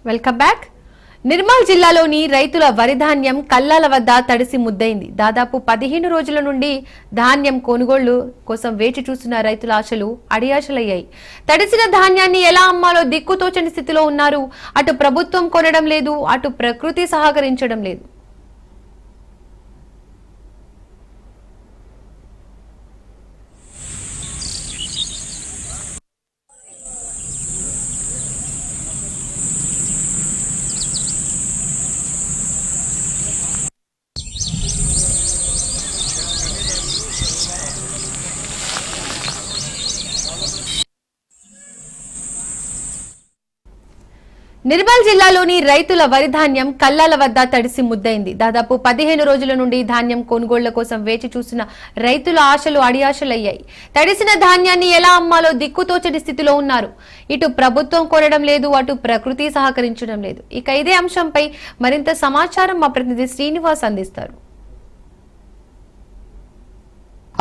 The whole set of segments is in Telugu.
Welcome back. నిర్మల్ జిల్లాలోని రైతుల వరి ధాన్యం కల్లాల వద్ద తడిసి ముద్దైంది. దాదాపు 15 రోజుల నుండి ధాన్యం కొనుగోళ్లు కోసం వేచి చూస్తున్న రైతుల ఆశలు అడియాశలయ్యాయి. తడిసిన ధాన్యాన్ని ఎలా అమ్మాలో దిక్కుతోచని స్థితిలో ఉన్నారు. అటు ప్రభుత్వం కొనడం లేదు, అటు ప్రకృతి సహకరించడం లేదు. నిర్మల్ జిల్లాలోని రైతుల వరి ధాన్యం కల్లాల వద్ద తడిసి ముద్దైంది. దాదాపు 15 రోజుల నుండి ధాన్యం కొనుగోళ్ల కోసం వేచి చూసిన రైతుల ఆశలు అడియాశలయ్యాయి. తడిసిన ధాన్యాన్ని ఎలా అమ్మాలో దిక్కుతోచని స్థితిలో ఉన్నారు. ఇటు ప్రభుత్వం కొనడం లేదు, అటు ప్రకృతి సహకరించడం లేదు. ఇక ఇదే అంశంపై మరింత సమాచారం మా ప్రతినిధి శ్రీనివాస్ అందిస్తారు.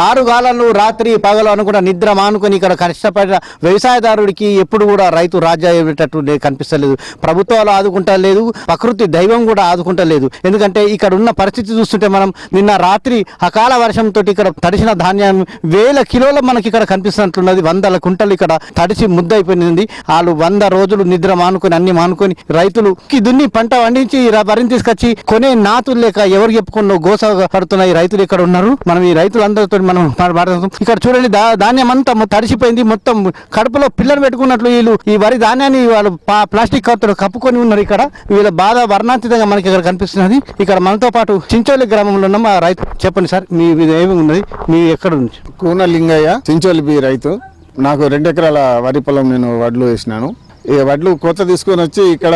6 గాలాలు రాత్రి పగలు అనుకున్న నిద్ర మానుకొని ఇక్కడ కష్టపడిన వ్యవసాయదారుడికి ఎప్పుడు కూడా రైతు రాజ్యం అయ్యేటట్టు కనిపిస్తలేదు. ప్రభుత్వాలు ఆదుకుంటలేదు, ప్రకృతి దైవం కూడా ఆదుకుంటలేదు. ఎందుకంటే ఇక్కడ ఉన్న పరిస్థితి చూస్తుంటే మనం నిన్న రాత్రి అకాల వర్షంతో ఇక్కడ తడిసిన ధాన్యం 1000 కిలోల మనకి ఇక్కడ కనిపిస్తున్నట్లున్నది. 100 కుంటలు ఇక్కడ తడిసి ముద్దయిపోయింది. వాళ్ళు 100 రోజులు నిద్ర మానుకొని అన్ని మానుకొని రైతులు దున్ని పంట పండించి వరిని తీసుకొచ్చి కొనే నాతులు లేక ఎవరు చెప్పుకున్న గోస పడుతున్నాయి రైతులు ఇక్కడ ఉన్నారు. మనం ఈ రైతులందరితో మనం ఇక్కడ చూడండి, ధాన్యం అంతా తడిసిపోయింది. మొత్తం కడుపులో పిల్లలు పెట్టుకున్నట్లు వీళ్ళు ఈ వరి ధాన్యాన్ని వాళ్ళు ప్లాస్టిక్ కవర్తో కప్పుకొని ఉన్నారు. ఇక్కడ వీళ్ళ బాధ వర్ణాతీతంగా మనకి ఇక్కడ కనిపిస్తున్నది. ఇక్కడ మనతో పాటు చించోలి గ్రామంలో ఉన్న రైతు. చెప్పండి సార్, మీ ఏమి ఉన్నది, మీ ఎక్కడ నుంచి? కూన లింగయ్య, చించోలి రైతు. నాకు 2 ఎకరాల వరి పొలం నేను వడ్లు వేసినాను. ఈ వడ్లు కోత తీసుకొని వచ్చి ఇక్కడ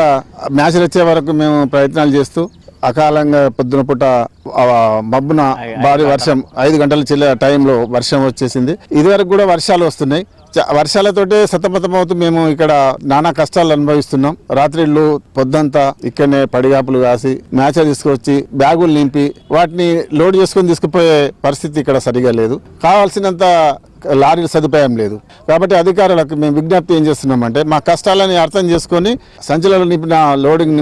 మ్యాచ్ వచ్చే వరకు మేము ప్రయత్నాలు చేస్తూ అకాలంగా పొద్దున పూట మబ్బున భారీ వర్షం 5 గంటల చెల్లె టైంలో వర్షం వచ్చేసింది. ఇదివరకు కూడా వర్షాలు వస్తున్నాయి. వర్షాలతోటే సతమతమవుతూ మేము ఇక్కడ నానా కష్టాలు అనుభవిస్తున్నాం. రాత్రిళ్ళు పొద్దంతా ఇక్కడనే పడిగాపులు కాసి మ్యాచ్ తీసుకొచ్చి బ్యాగులు నింపి వాటిని లోడ్ చేసుకొని తీసుకుపోయే పరిస్థితి ఇక్కడ సరిగా లేదు. కావాల్సినంత లారీల సదుపాయం లేదు. కాబట్టి అధికారులకు మేము విజ్ఞప్తి ఏం చేస్తున్నామంటే మా కష్టాలని అర్థం చేసుకొని సంచులలో నింపిన లోడింగ్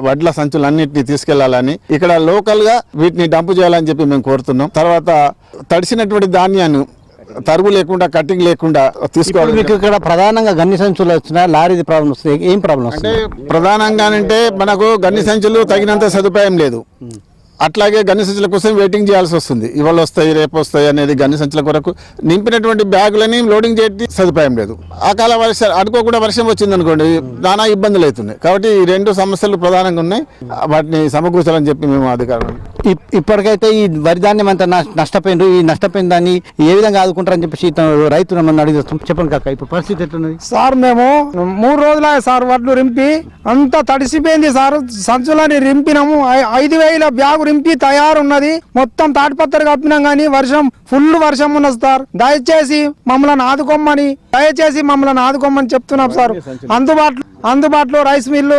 వడ్ల సంచులన్నింటినీ తీసుకెళ్లాలని, ఇక్కడ లోకల్ గా వీటిని డంపు చేయాలని చెప్పి మేము కోరుతున్నాం. తర్వాత తడిసినటువంటి ధాన్యాన్ని తరుగు లేకుండా కటింగ్ లేకుండా తీసుకోవాలి. మీకు ఇక్కడ ప్రధానంగా గన్ని సంచులు వచ్చినా లారీ ప్రాబ్లం వస్తుంది. ఏం ప్రాబ్లం అంటే ప్రధానంగానంటే మనకు గన్ని సంచులు తగినంత సదుపాయం లేదు. అట్లాగే గన్ని సంచుల కోసం వెయిటింగ్ చేయాల్సి వస్తుంది. ఇవాళ వస్తాయి రేపు వస్తాయి అనేది గన్ని సంచుల కొరకు నింపినటువంటి బ్యాగులని లోడింగ్ చేయడానికి సదుపాయం లేదు. అకాల వర్షాలు అనుకోకుండా వర్షం వచ్చింది అనుకోండి, నానా ఇబ్బందులు అవుతున్నాయి. కాబట్టి ఈ 2 సమస్యలు ప్రధానంగా ఉన్నాయి. వాటిని సమకూర్చాలని చెప్పి మేము అధికారులు ఇప్పటికైతే ఈ వరి ధాన్యం అంతా నష్టపోయింది. ఈ నష్టపోయిన దాన్ని ఏ విధంగా ఆదుకుంటారని చెప్పేసి రైతులు మనం అడిగిస్తాం. చెప్పండి కాక, ఇప్పుడు పరిస్థితి ఎట్లున్నది సార్? మేము 3 రోజుల సార్ వడ్లు రింపి అంతా తడిసిపోయింది సార్. సంచులని రింపినాము. 5000 బ్యాగు రింపి తయారున్నది. మొత్తం తాటిపత్తరు కప్పినాం కానీ ఫుల్ వర్షం ఉన్నది సార్. దయచేసి మమ్మల్ని ఆదుకోమని చెప్తున్నాం సార్. అందుబాటులో రైస్ మిల్లు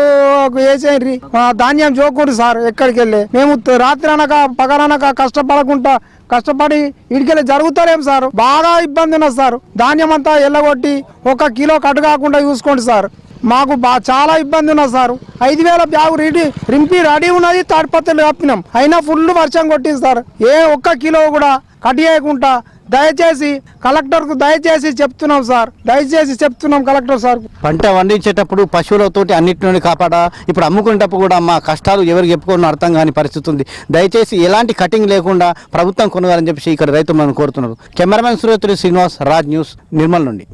వేసేయండి, ధాన్యం జోకూరు సార్. ఎక్కడికి వెళ్ళి మేము రాత్రి అనక పగలనక కష్టపడి ఇడికెళ్ళి జరుగుతలేం సార్. బాగా ఇబ్బంది ఉన్నది సార్. ధాన్యం అంతా ఎల్లగొట్టి 1 కిలో కట్టు కాకుండా చూసుకోండి సార్. మాకు చాలా ఇబ్బంది ఉన్నది సార్. 5000 బ్యాగు రింపి రెడీ ఉన్నది, తాడిపత్రులు కప్పినాం. అయినా ఫుల్ వర్షం కొట్టింది సార్. 1 కిలో కూడా కట్ చేయకుండా దయచేసి కలెక్టర్కు చెప్తున్నాం సార్. Collector sir. పంట పండించేటప్పుడు పశువులతోటి అన్నిటి నుండి కాపాడా, ఇప్పుడు అమ్ముకునేటప్పుడు కూడా మా కష్టాలు ఎవరికి చెప్పుకోవడం అర్థం కాని పరిస్థితి ఉంది. దయచేసి ఎలాంటి కటింగ్ లేకుండా ప్రభుత్వం కొనగాలని చెప్పేసి ఇక్కడ రైతులు మనం కోరుతున్నారు. కెమెరామెన్ సురేతుడి శ్రీనివాస్, రాజ్ న్యూస్, నిర్మల్ నుండి.